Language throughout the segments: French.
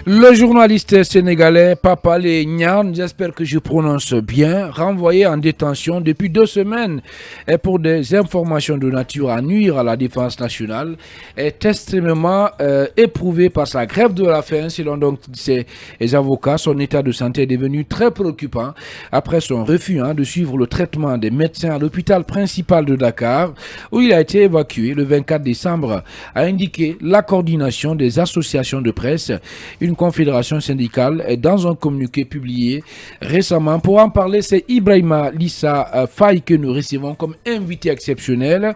Le journaliste sénégalais Pape Alé Niang, j'espère que je prononce bien, renvoyé en détention depuis 2 semaines et pour des informations de nature à nuire à la défense nationale, est extrêmement éprouvé par sa grève de la faim. Selon donc ses avocats, son état de santé est devenu très préoccupant après son refus de suivre le traitement des médecins à l'hôpital principal de Dakar, où il a été évacué le 24 décembre, a indiqué la coordination des associations de presse, une confédération syndicale, est dans un communiqué publié récemment. Pour en parler, c'est Ibrahima Lissa Faye que nous recevons comme invité exceptionnel.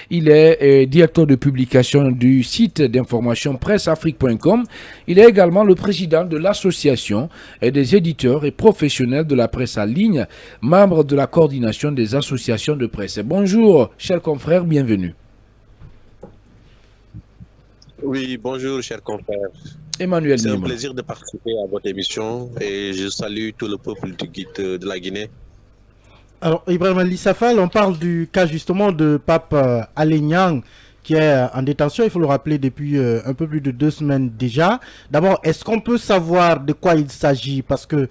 Il est directeur de publication du site d'information presseafrique.com. Il est également le président de l'association des éditeurs et professionnels de la presse en ligne, membre de la coordination des associations de presse. Bonjour, chers confrères, bienvenue. Oui, bonjour, chers confrères. Emmanuel C'est un Nima. plaisir de participer à votre émission et je salue tout le peuple de la Guinée. Alors, Ibrahim Lissafal, on parle du cas justement de Pape Alé Niang qui est en détention, il faut le rappeler, depuis un peu plus de 2 semaines déjà. D'abord, est-ce qu'on peut savoir de quoi il s'agit? Parce que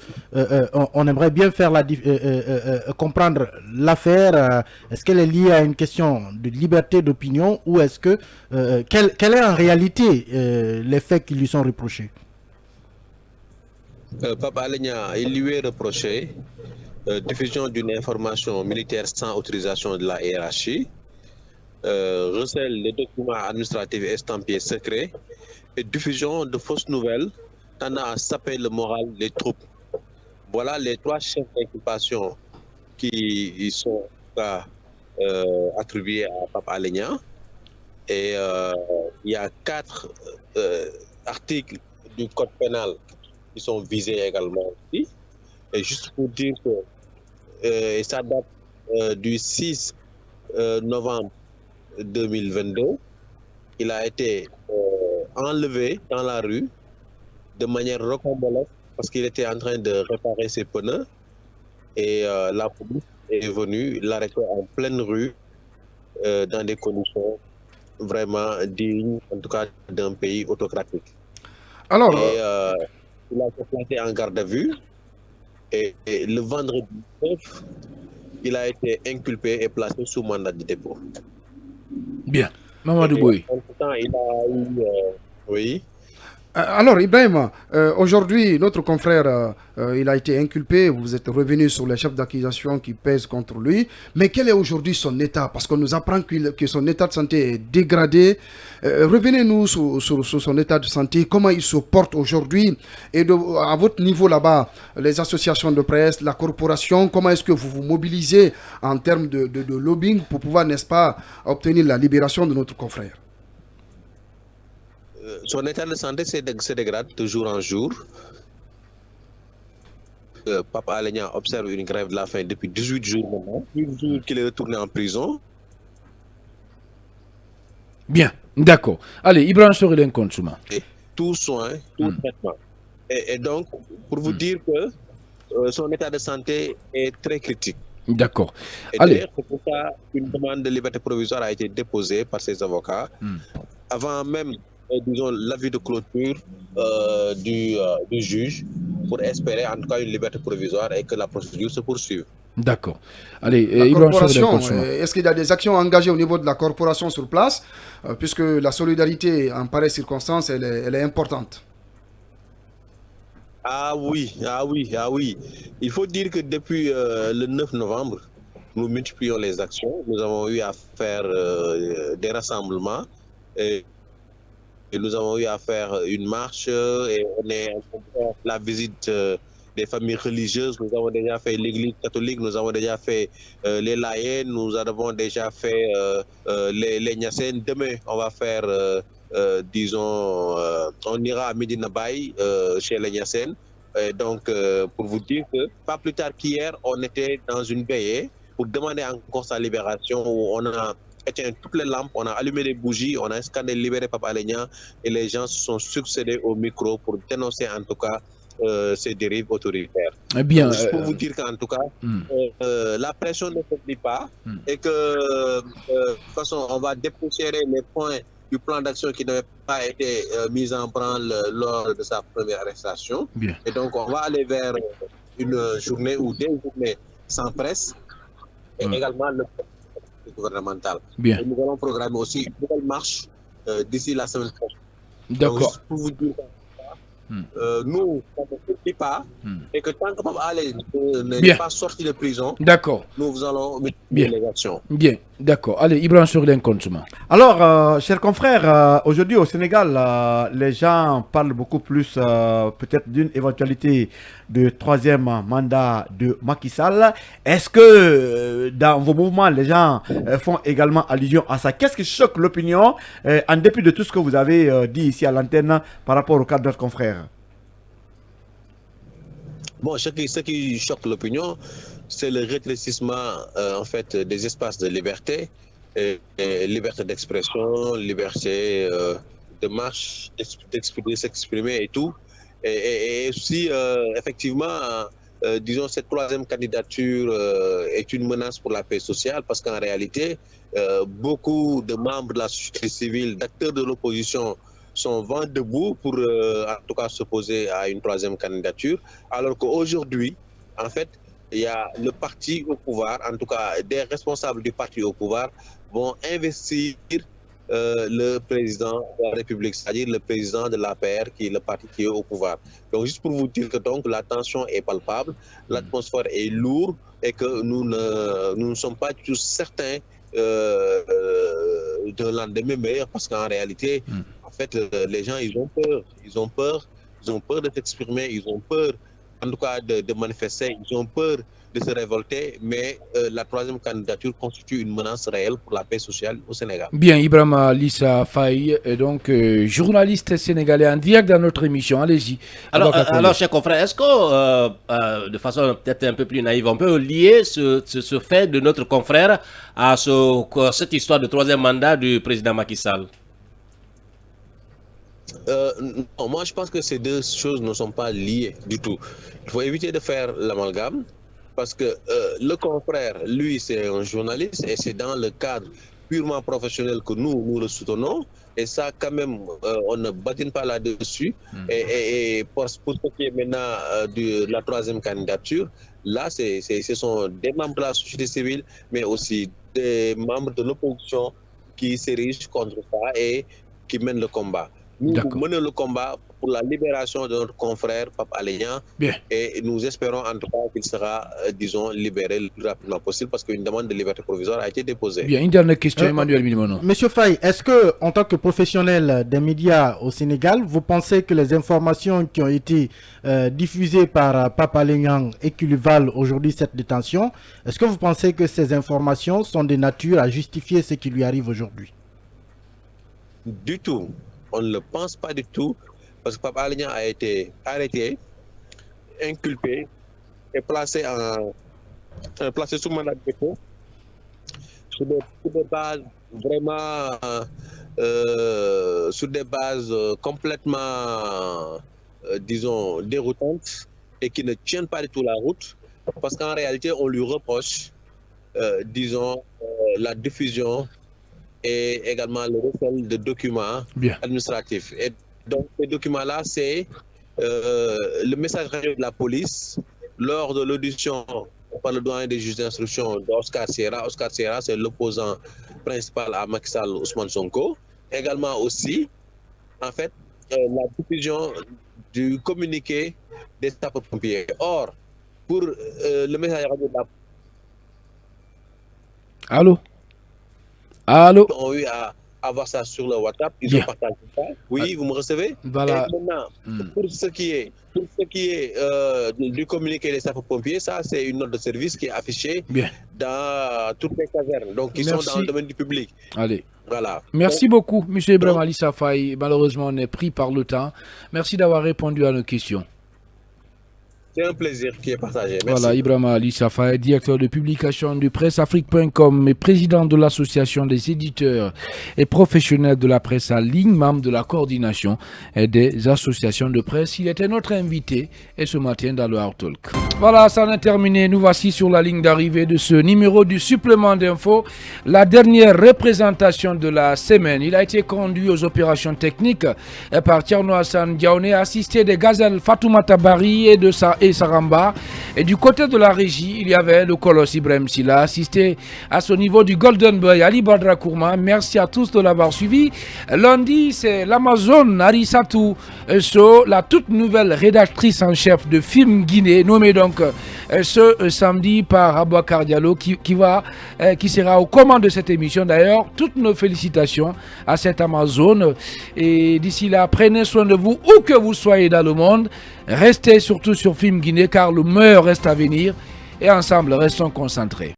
on aimerait bien faire comprendre l'affaire. Est-ce qu'elle est liée à une question de liberté d'opinion ou est-ce que quel est en réalité les faits qui lui sont reprochés? Pape Alé Niang, il lui est reproché diffusion d'une information militaire sans autorisation de la hiérarchie, recel des documents administratifs estampillés secrets et diffusion de fausses nouvelles tendant à saper le moral des troupes. Voilà les 3 chefs d'inculpation qui sont attribués à Pape Alé Niang. Et il y a 4 articles du code pénal qui sont visés également ici. Et juste pour dire que ça date du 6 novembre 2022, il a été enlevé dans la rue de manière rocambolesque parce qu'il était en train de réparer ses pneus et la police est venue l'arrêter en pleine rue dans des conditions vraiment dignes, en tout cas d'un pays autocratique. Alors, et il a été placé en garde à vue et le vendredi 9, il a été inculpé et placé sous mandat de dépôt. Bien. Mamadou Boy. En tout temps, il a eu... oui. Alors, Ibrahim, aujourd'hui, notre confrère, il a été inculpé. Vous êtes revenu sur les chefs d'accusation qui pèsent contre lui. Mais quel est aujourd'hui son état? Parce qu'on nous apprend que son état de santé est dégradé. Revenez-nous sur son état de santé. Comment il se porte aujourd'hui? Et à votre niveau là-bas, les associations de presse, la corporation, comment est-ce que vous vous mobilisez en termes de lobbying pour pouvoir, n'est-ce pas, obtenir la libération de notre confrère? Son état de santé se dégrade de jour en jour. Pape Alé Niang observe une grève de la faim depuis 18 jours maintenant. 18 jours qu'il est retourné en prison. Bien, d'accord. Allez, Ibrahim Sorilène Konsouma. Tout soin, tout traitement. Et donc, pour vous dire que son état de santé est très critique. D'accord. Et Allez. d'ailleurs, c'est pour ça qu'une demande de liberté provisoire a été déposée par ses avocats avant même, disons, l'avis de clôture du juge pour espérer en tout cas une liberté provisoire et que la procédure se poursuive. D'accord. Allez, La corporation, est-ce qu'il y a des actions engagées au niveau de la corporation sur place, puisque la solidarité en pareille circonstance, elle est importante? Ah oui. Il faut dire que depuis le 9 novembre, nous multiplions les actions. Nous avons eu à faire des rassemblements et nous avons eu à faire une marche et on est en train de faire la visite des familles religieuses. Nous avons déjà fait l'église catholique, nous avons déjà fait les Layènes, nous avons déjà fait les Niassènes. Demain, on va faire, on ira à Medina Baye chez les Niassènes. Donc, pour vous dire que pas plus tard qu'hier, on était dans une veillée pour demander encore sa libération où on a éteint toutes les lampes, on a allumé les bougies, on a scandé libéré Pape Alé Niang et les gens se sont succédés au micro pour dénoncer en tout cas ces dérives autoritaires. Eh bien, juste pour vous dire qu'en tout cas, la pression ne se plie pas et que de toute façon, on va dépoussiérer les points du plan d'action qui n'avait pas été mis en branle lors de sa première arrestation. Bien. Et donc, on va aller vers une journée ou des journées sans presse et également le gouvernemental. Bien. Et nous allons programmer aussi une nouvelle marche d'ici la semaine prochaine. D'accord. Donc, juste pour vous dire, nous, on ne dit pas, et que tant que Pape Alé n'est pas sorti de prison, d'accord, nous allons multiplier les actions. Bien, d'accord. Allez, Ibrahim Sourden Kontuma. Alors, chers confrères, aujourd'hui au Sénégal, les gens parlent beaucoup plus peut-être d'une éventualité de troisième mandat de Macky Sall. Est-ce que dans vos mouvements, les gens font également allusion à ça? Qu'est-ce qui choque l'opinion, en dépit de tout ce que vous avez dit ici à l'antenne par rapport au cadre de notre confrère? Bon, ce qui choque l'opinion, c'est le rétrécissement en fait des espaces de liberté, liberté d'expression, liberté de marche, s'exprimer et tout. Et aussi, effectivement, disons, cette troisième candidature est une menace pour la paix sociale parce qu'en réalité, beaucoup de membres de la société civile, d'acteurs de l'opposition, sont vent debout pour en tout cas s'opposer à une troisième candidature, alors qu'aujourd'hui, en fait, il y a le parti au pouvoir, en tout cas des responsables du parti au pouvoir vont investir le président de la République, c'est-à-dire le président de l'APR, qui est le parti qui est au pouvoir. Donc juste pour vous dire que donc la tension est palpable, l'atmosphère est lourde et que nous ne sommes pas tous certains d'un lendemain meilleur parce qu'en réalité, en fait, les gens, ils ont peur de s'exprimer, ils ont peur, en tout cas, de manifester, ils ont peur de se révolter, mais la troisième candidature constitue une menace réelle pour la paix sociale au Sénégal. Bien, Ibrahima Lissa Faye, donc journaliste sénégalais en direct dans notre émission. Allez-y. Alors, chers confrères, est-ce que, de façon peut-être un peu plus naïve, on peut lier ce fait de notre confrère à cette histoire de troisième mandat du président Macky Sall? Non, moi je pense que ces deux choses ne sont pas liées du tout. Il faut éviter de faire l'amalgame parce que le confrère, lui, c'est un journaliste et c'est dans le cadre purement professionnel que nous le soutenons. Et ça, quand même, on ne badine pas là-dessus. Et pour ce qui est maintenant de la troisième candidature, là, ce sont des membres de la société civile, mais aussi des membres de l'opposition qui s'érigent contre ça et qui mènent le combat. Nous menons le combat pour la libération de notre confrère Pape Alé Niang et nous espérons en tout cas qu'il sera, disons, libéré le plus rapidement possible parce qu'une demande de liberté provisoire a été déposée. Bien, une dernière question, Emmanuel Milimono. Monsieur Faye, est-ce que, en tant que professionnel des médias au Sénégal, vous pensez que les informations qui ont été diffusées par Pape Alé Niang et qui lui valent aujourd'hui cette détention, est-ce que vous pensez que ces informations sont de nature à justifier ce qui lui arrive aujourd'hui? Du tout. On ne le pense pas du tout parce que Pape Alé Niang a été arrêté, inculpé et placé sous mandat de dépôt sur des bases vraiment sur des bases complètement disons déroutantes et qui ne tiennent pas du tout la route parce qu'en réalité on lui reproche disons la diffusion et également le recel de documents administratifs. Et donc, ces documents-là, c'est le message radio de la police lors de l'audition par le doyen des juges d'instruction d'Oscar Sierra. Oscar Sierra, c'est l'opposant principal à Macky Sall, Ousmane Sonko. Également aussi, en fait, la diffusion du communiqué des sapeurs-pompiers. Or, pour le message radio de la police... Allô? Allô? Ont eu à avoir ça sur le WhatsApp, ils ont partagé ça. Oui, vous me recevez? Voilà. Et maintenant, pour ce qui est du communiqué des sapeurs-pompiers, ça c'est une note de service qui est affichée dans toutes les casernes, donc qui sont dans le domaine du public. Allez. Voilà. Merci beaucoup, M. Ibrahima Lissa Faye. Malheureusement, on est pris par le temps. Merci d'avoir répondu à nos questions. C'est un plaisir qui est partagé. Merci. Voilà, Ibrahima Lissafa est directeur de publication du presseafrique.com et président de l'association des éditeurs et professionnels de la presse en ligne, membre de la coordination et des associations de presse. Il était notre invité et ce matin dans le Hard Talk. Voilà, ça en est terminé. Nous voici sur la ligne d'arrivée de ce numéro du supplément d'info. La dernière représentation de la semaine. Il a été conduit aux opérations techniques par Tierno Hassan Diaoné, assisté des gazelles Fatoumata Bari et de Saramba. Et du côté de la régie, il y avait le colosse Ibrahim Silla, assisté à ce niveau du Golden Boy Ali Badra Kourma. Merci à tous de l'avoir suivi. Lundi, c'est l'Amazon Arissatou So, la toute nouvelle rédactrice en chef de Film Guinée, nommée donc ce samedi par Abouakar Diallo, qui sera aux commandes de cette émission. D'ailleurs, toutes nos félicitations à cette Amazon. Et d'ici là, prenez soin de vous, où que vous soyez dans le monde. Restez surtout sur Film Guinée, car le meilleur reste à venir. Et ensemble, restons concentrés.